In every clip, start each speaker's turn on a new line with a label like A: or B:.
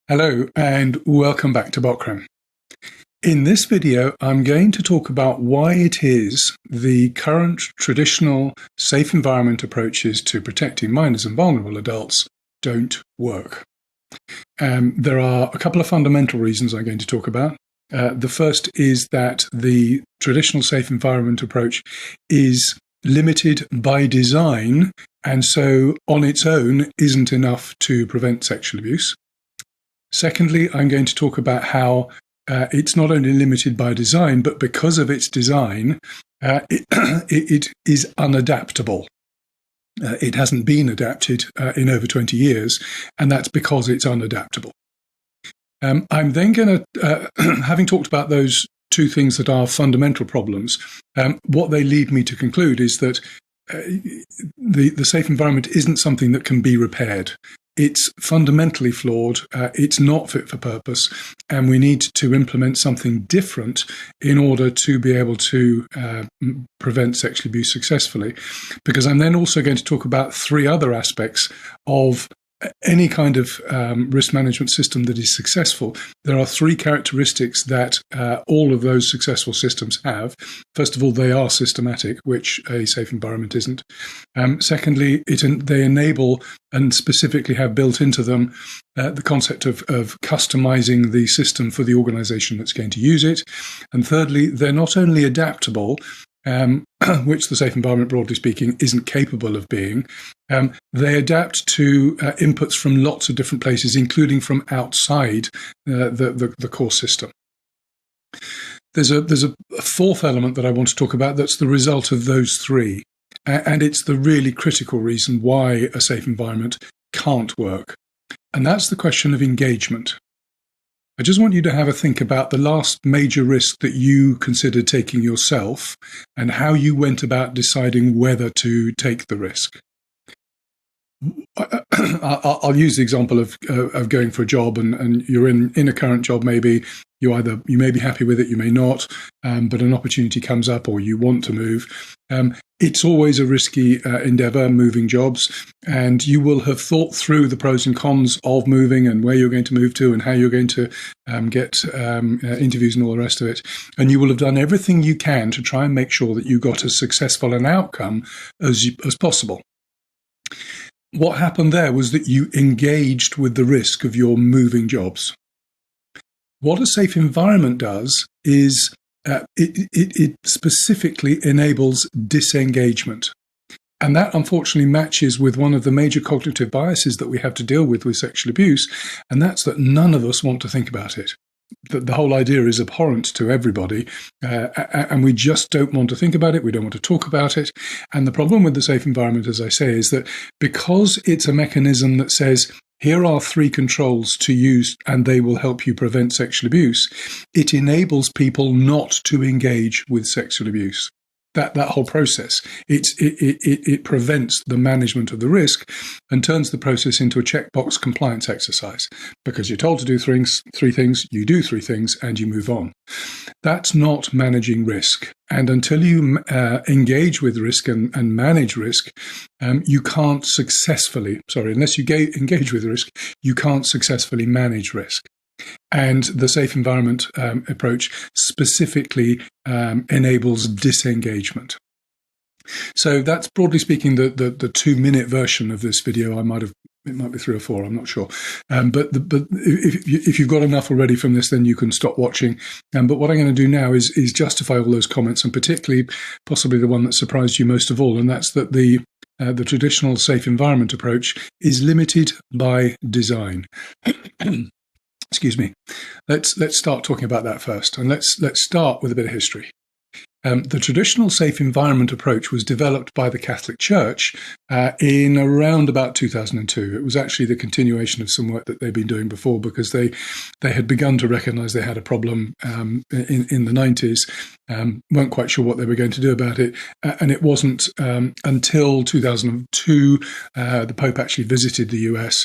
A: Hello and welcome back to BOKRIM. In this video, I'm going to talk about why it is the current traditional safe environment approaches to protecting minors and vulnerable adults don't work. There are a couple of fundamental reasons I'm going to talk about. The first is that the traditional safe environment approach is limited by design, and so on its own isn't enough to prevent sexual abuse. Secondly, I'm going to talk about how it's not only limited by design, but because of its design, it is unadaptable. It hasn't been adapted in over 20 years, and that's because it's unadaptable. I'm then going to, having talked about those two things that are fundamental problems, what they lead me to conclude is that the safe environment isn't something that can be repaired. It's fundamentally flawed, it's not fit for purpose, and we need to implement something different in order to be able to prevent sexual abuse successfully. Because I'm then also going to talk about three other aspects of any kind of risk management system that is successful. There are three characteristics that all of those successful systems have. First of all, they are systematic, which a safe environment isn't. Secondly, they enable and specifically have built into them the concept of customizing the system for the organization that's going to use it. And thirdly, they're not only adaptable, which the safe environment, broadly speaking, isn't capable of being. They adapt to inputs from lots of different places, including from outside the core system. There's a fourth element that I want to talk about that's the result of those three, and it's the really critical reason why a safe environment can't work, and that's the question of engagement. I just want you to have a think about the last major risk that you considered taking yourself and how you went about deciding whether to take the risk. I'll use the example of going for a job, and you're in a current job. Maybe you may be happy with it, you may not, but an opportunity comes up or you want to move. It's always a risky endeavor, moving jobs, and you will have thought through the pros and cons of moving and where you're going to move to and how you're going to get interviews and all the rest of it. And you will have done everything you can to try and make sure that you got as successful an outcome as possible. What happened there was that you engaged with the risk of your moving jobs. What a safe environment does is it specifically enables disengagement. And that unfortunately matches with one of the major cognitive biases that we have to deal with sexual abuse, and that's that none of us want to think about it. The whole idea is abhorrent to everybody, and we just don't want to think about it, we don't want to talk about it. And the problem with the safe environment, as I say, is that because it's a mechanism that says, here are three controls to use and they will help you prevent sexual abuse, it enables people not to engage with sexual abuse. That whole process, it prevents the management of the risk and turns the process into a checkbox compliance exercise, because you're told to do three things, you do three things, and you move on. That's not managing risk. And until you engage with risk and manage risk, you can't successfully, unless you engage with risk, you can't successfully manage risk. And the safe environment approach specifically enables disengagement. So that's, broadly speaking, the 2-minute version of this video. It might be 3 or 4, I'm not sure. But if you've got enough already from this, then you can stop watching. But what I'm going to do now is justify all those comments, and particularly possibly the one that surprised you most of all, and that's that the traditional safe environment approach is limited by design. Excuse me. Let's start talking about that first, and let's start with a bit of history. The traditional safe environment approach was developed by the Catholic Church in around about 2002. It was actually the continuation of some work that they'd been doing before, because they had begun to recognize they had a problem in the 90s, weren't quite sure what they were going to do about it, and it wasn't until 2002 the Pope actually visited the US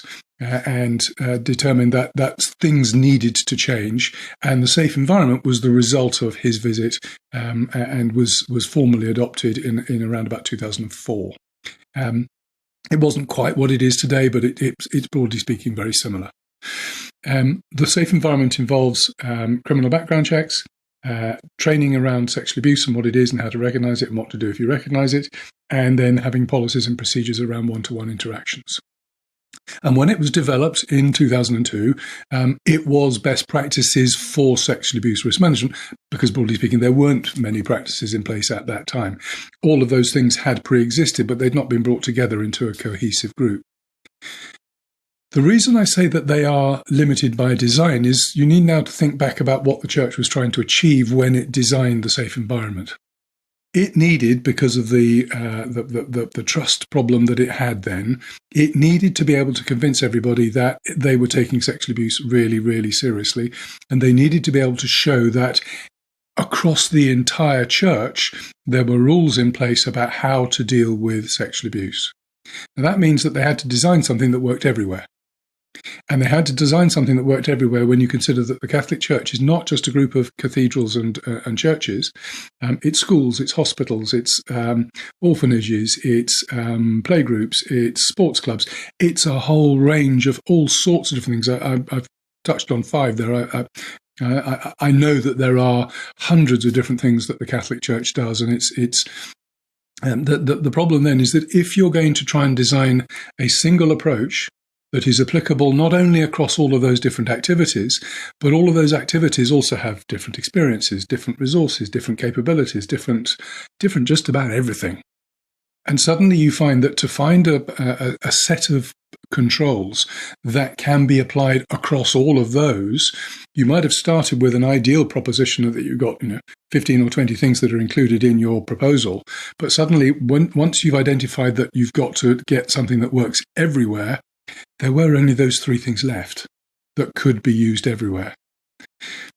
A: and determined that things needed to change, and the safe environment was the result of his visit, and was formally adopted in around about 2004. It wasn't quite what it is today, but it's broadly speaking very similar. The safe environment involves criminal background checks, training around sexual abuse and what it is and how to recognise it and what to do if you recognise it, and then having policies and procedures around one-to-one interactions. And when it was developed in 2002, it was best practices for sexual abuse risk management, because broadly speaking, there weren't many practices in place at that time. All of those things had pre-existed, but they'd not been brought together into a cohesive group. The reason I say that they are limited by design is you need now to think back about what the church was trying to achieve when it designed the safe environment. It needed, because of the trust problem that it had then, it needed to be able to convince everybody that they were taking sexual abuse really, really seriously. And they needed to be able to show that across the entire church, there were rules in place about how to deal with sexual abuse. Now, that means that they had to design something that worked everywhere. And they had to design something that worked everywhere when you consider that the Catholic Church is not just a group of cathedrals and churches. It's schools, it's hospitals, it's orphanages, it's playgroups, it's sports clubs. It's a whole range of all sorts of different things. I've touched on 5 there. I know that there are hundreds of different things that the Catholic Church does, and the problem then is that if you're going to try and design a single approach that is applicable not only across all of those different activities, but all of those activities also have different experiences, different resources, different capabilities, different just about everything. And suddenly you find that to find a set of controls that can be applied across all of those, you might have started with an ideal proposition that you've got 15 or 20 things that are included in your proposal. But suddenly, once you've identified that you've got to get something that works everywhere, there were only those 3 things left that could be used everywhere.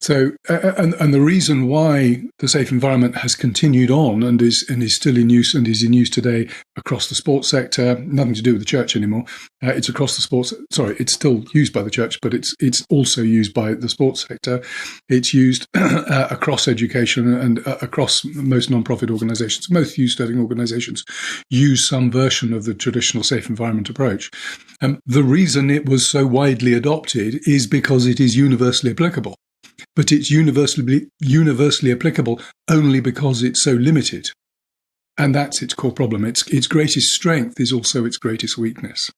A: So, and the reason why the safe environment has continued on and is still in use and is in use today across the sports sector, nothing to do with the church anymore. It's across the sports. Sorry, it's still used by the church, but it's also used by the sports sector. It's used across education and across most non-profit organisations. Most youth studying organisations use some version of the traditional safe environment approach. The reason it was so widely adopted is because it is universally applicable. But it's universally applicable only because it's so limited. And that's its core problem. Its greatest strength is also its greatest weakness.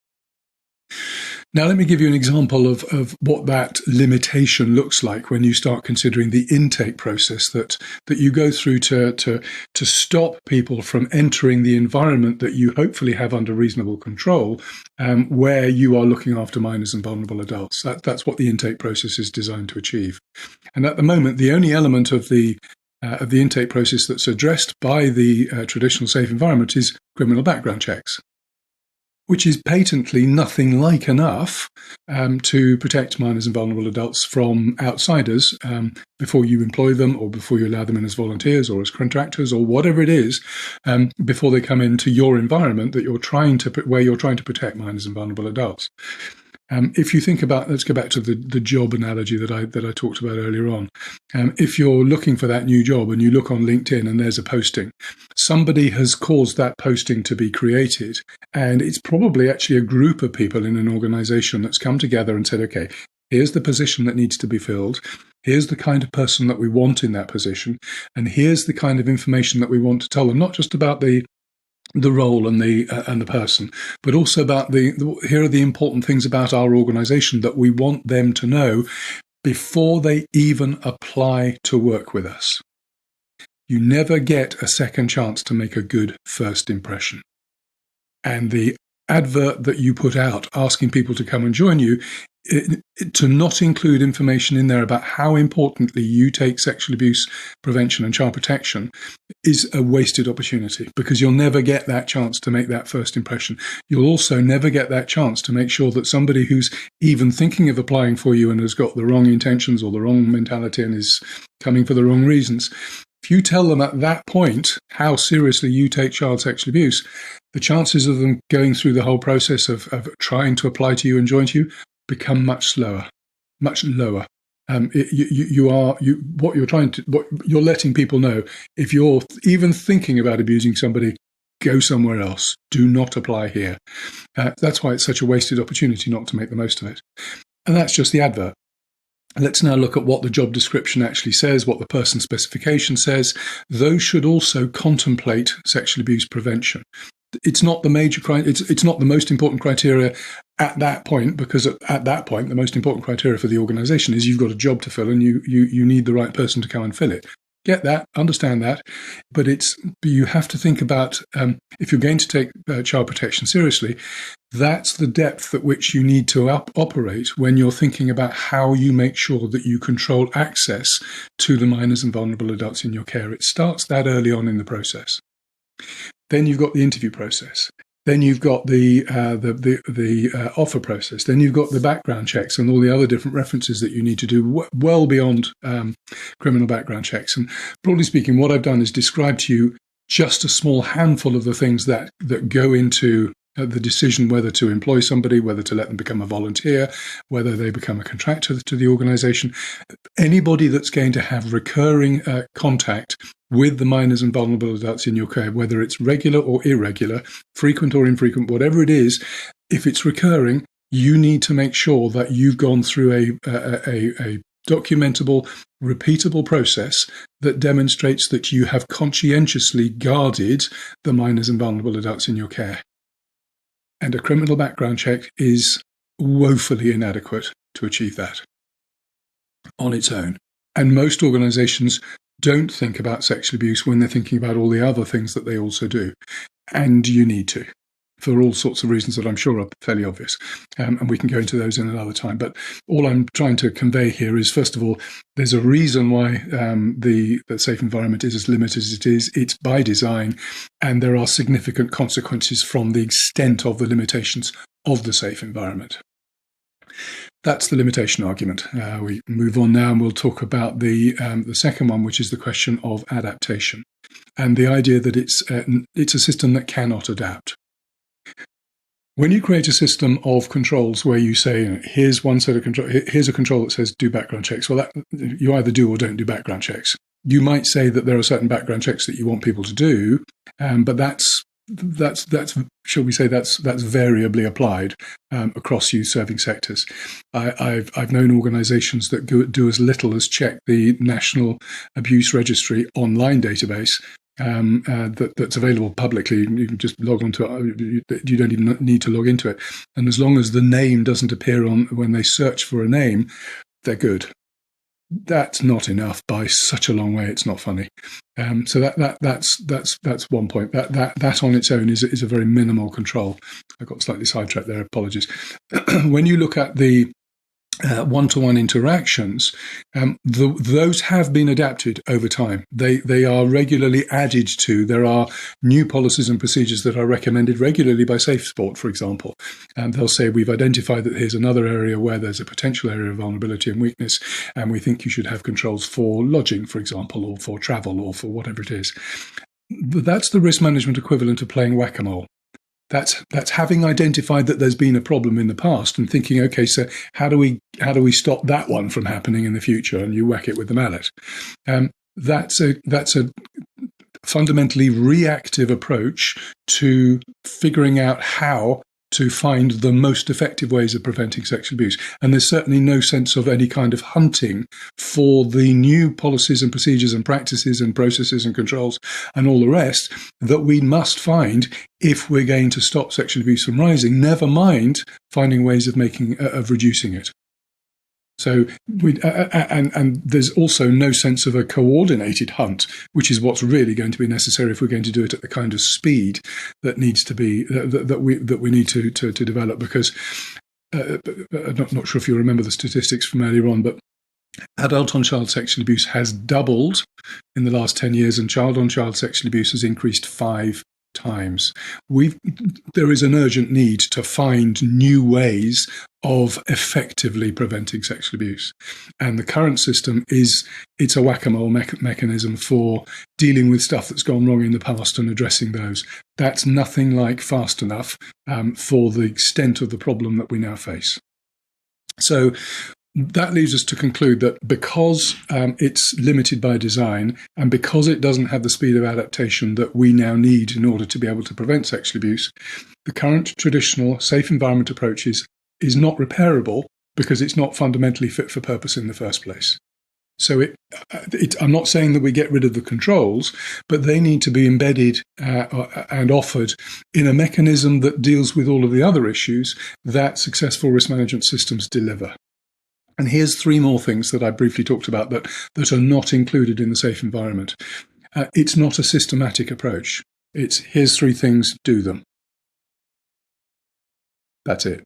A: Now, let me give you an example of what that limitation looks like when you start considering the intake process that you go through to stop people from entering the environment that you hopefully have under reasonable control, where you are looking after minors and vulnerable adults. That's what the intake process is designed to achieve. And at the moment, the only element of the intake process that's addressed by the traditional safe environment is criminal background checks, which is patently nothing like enough to protect minors and vulnerable adults from outsiders before you employ them or before you allow them in as volunteers or as contractors or whatever it is, before they come into your environment where you're trying to protect minors and vulnerable adults. If you think about, let's go back to the job analogy that I talked about earlier on. If you're looking for that new job and you look on LinkedIn and there's a posting, somebody has caused that posting to be created, and it's probably actually a group of people in an organization that's come together and said, okay, here's the position that needs to be filled. Here's the kind of person that we want in that position. And here's the kind of information that we want to tell them, not just about the role and the person, but also about here are the important things about our organization that we want them to know before they even apply to work with us. You never get a second chance to make a good first impression. And the advert that you put out asking people to come and join you, to not include information in there about how importantly you take sexual abuse prevention and child protection is a wasted opportunity, because you'll never get that chance to make that first impression. You'll also never get that chance to make sure that somebody who's even thinking of applying for you and has got the wrong intentions or the wrong mentality and is coming for the wrong reasons, if you tell them at that point how seriously you take child sexual abuse, the chances of them going through the whole process of trying to apply to you and join you become much lower. What you're letting people know, if you're even thinking about abusing somebody, go somewhere else. Do not apply here. That's why it's such a wasted opportunity not to make the most of it. And that's just the advert. Let's now look at what the job description actually says, what the person specification says. Those should also contemplate sexual abuse prevention. It's not the major it's not the most important criteria at that point, because at that point the most important criteria for the organization is you've got a job to fill and you need the right person to come and fill it. Get that, understand that, but you have to think about, if you're going to take child protection seriously, that's the depth at which you need to operate when you're thinking about how you make sure that you control access to the minors and vulnerable adults in your care. It starts that early on in the process. Then you've got the interview process. Then you've got the offer process. Then you've got the background checks and all the other different references that you need to do well beyond criminal background checks. And broadly speaking, what I've done is describe to you just a small handful of the things that go into the decision whether to employ somebody, whether to let them become a volunteer, whether they become a contractor to the organization. Anybody that's going to have recurring contact with the minors and vulnerable adults in your care, whether it's regular or irregular, frequent or infrequent, whatever it is, if it's recurring, you need to make sure that you've gone through a documentable, repeatable process that demonstrates that you have conscientiously guarded the minors and vulnerable adults in your care. And a criminal background check is woefully inadequate to achieve that on its own. And most organizations don't think about sexual abuse when they're thinking about all the other things that they also do. And you need to, for all sorts of reasons that I'm sure are fairly obvious. And we can go into those in another time. But all I'm trying to convey here is, first of all, there's a reason why the safe environment is as limited as it is. It's by design, and there are significant consequences from the extent of the limitations of the safe environment. That's the limitation argument. We move on now and we'll talk about the second one, which is the question of adaptation and the idea that it's a system that cannot adapt. When you create a system of controls where you say, here's one set of control, here's a control that says do background checks. Well, you either do or don't do background checks. You might say that there are certain background checks that you want people to do, but that's shall we say that's variably applied across youth serving sectors. I've known organisations that do as little as check the National Abuse Registry online database that's available publicly. You can just log onto it. You don't even need to log into it. And as long as the name doesn't appear on when they search for a name, they're good. That's not enough by such a long way. It's not funny. So that's one point. That on its own is a very minimal control. I got slightly sidetracked there. Apologies. When you look at the one-to-one interactions, those have been adapted over time. They are regularly added to. There are new policies and procedures that are recommended regularly by Safe Sport, for example. They'll say, we've identified that here's another area where there's a potential area of vulnerability and weakness, and we think you should have controls for lodging, for example, or for travel, or for whatever it is. That's the risk management equivalent of playing whack-a-mole. That's having identified that there's been a problem in the past and thinking, okay, so how do we stop that one from happening in the future? And you whack it with the mallet. That's a fundamentally reactive approach to figuring out how to find the most effective ways of preventing sexual abuse. And there's certainly no sense of any kind of hunting for the new policies and procedures and practices and processes and controls and all the rest that we must find if we're going to stop sexual abuse from rising, never mind finding ways of reducing it. So and there's also no sense of a coordinated hunt, which is what's really going to be necessary if we're going to do it at the kind of speed that needs to be that we need to develop. Because I'm not sure if you remember the statistics from earlier on, but adult-on-child sexual abuse has doubled in the last 10 years, and child-on-child sexual abuse has increased 5 times. There is an urgent need to find new ways of effectively preventing sexual abuse. And the current system it's a whack-a-mole mechanism for dealing with stuff that's gone wrong in the past and addressing those. That's nothing like fast enough for the extent of the problem that we now face. So that leads us to conclude that because it's limited by design and because it doesn't have the speed of adaptation that we now need in order to be able to prevent sexual abuse, the current traditional safe environment approach is not repairable, because it's not fundamentally fit for purpose in the first place. So I'm not saying that we get rid of the controls, but they need to be embedded and offered in a mechanism that deals with all of the other issues that successful risk management systems deliver. And here's 3 more things that I briefly talked about that are not included in the safe environment. It's not a systematic approach. It's here's 3 things, do them. That's it.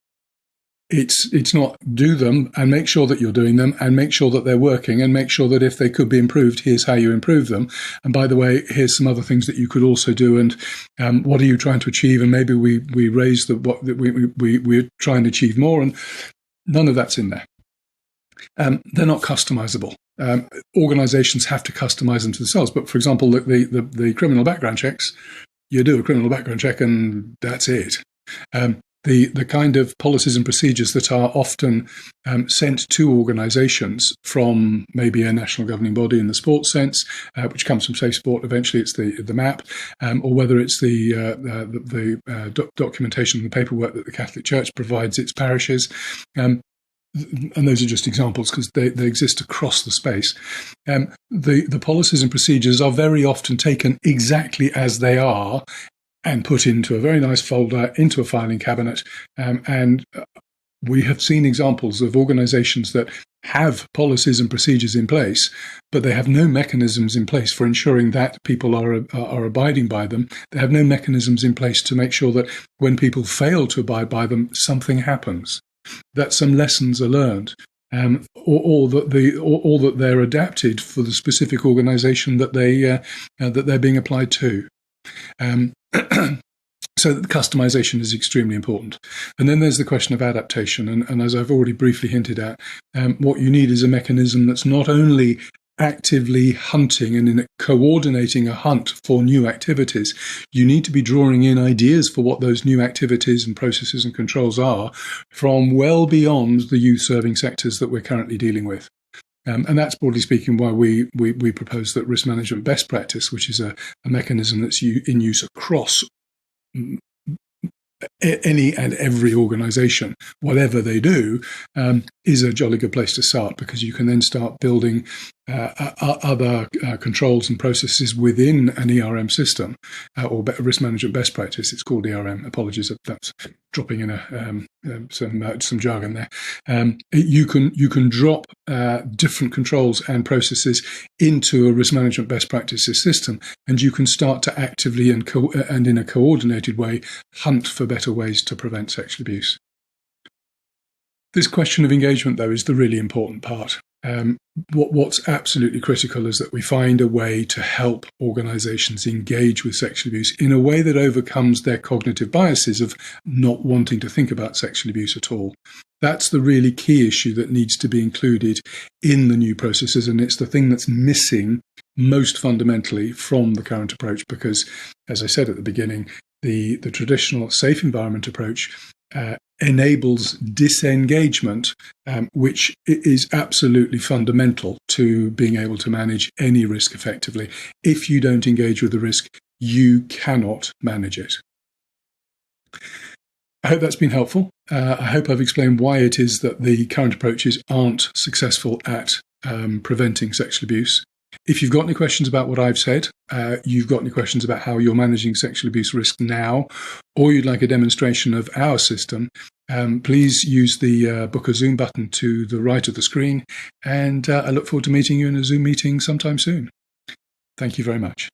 A: It's not do them and make sure that you're doing them and make sure that they're working and make sure that if they could be improved, here's how you improve them. And by the way, here's some other things that you could also do. And what are you trying to achieve? And maybe we raise we're trying to achieve more. And none of that's in there. They're not customizable. Organizations have to customize them to themselves. But for example, the criminal background checks, you do a criminal background check and that's it. The kind of policies and procedures that are often sent to organisations from maybe a national governing body in the sports sense, which comes from Safe Sport. Eventually, it's the MAP, or whether it's the documentation, the paperwork that the Catholic Church provides its parishes. And those are just examples because they exist across the space. The policies and procedures are very often taken exactly as they are and put into a very nice folder, into a filing cabinet. And we have seen examples of organizations that have policies and procedures in place, but they have no mechanisms in place for ensuring that people are abiding by them. They have no mechanisms in place to make sure that when people fail to abide by them, something happens, that some lessons are learned. Or that they're adapted for the specific organisation that they're being applied to. So customization is extremely important. And then there's the question of adaptation. And as I've already briefly hinted at, what you need is a mechanism that's not only actively hunting and coordinating a hunt for new activities. You need to be drawing in ideas for what those new activities and processes and controls are from well beyond the youth-serving sectors that we're currently dealing with. And that's, broadly speaking, why we propose that risk management best practice, which is a mechanism that's in use across any and every organisation, whatever they do, is a jolly good place to start, because you can then start building other controls and processes within an ERM system, or risk management best practice. It's called ERM. Apologies if that's dropping in some jargon there. You can drop different controls and processes into a risk management best practices system, and you can start to actively and in a coordinated way hunt for better ways to prevent sexual abuse. This question of engagement, though, is the really important part. What's absolutely critical is that we find a way to help organisations engage with sexual abuse in a way that overcomes their cognitive biases of not wanting to think about sexual abuse at all. That's the really key issue that needs to be included in the new processes, and it's the thing that's missing most fundamentally from the current approach, because, as I said at the beginning, the traditional safe environment approach enables disengagement, which is absolutely fundamental to being able to manage any risk effectively. If you don't engage with the risk, you cannot manage it. I hope that's been helpful. I hope I've explained why it is that the current approaches aren't successful at preventing sexual abuse. If you've got any questions about what I've said, you've got any questions about how you're managing sexual abuse risk now, or you'd like a demonstration of our system, please use the book a Zoom button to the right of the screen, and I look forward to meeting you in a Zoom meeting sometime soon. Thank you very much.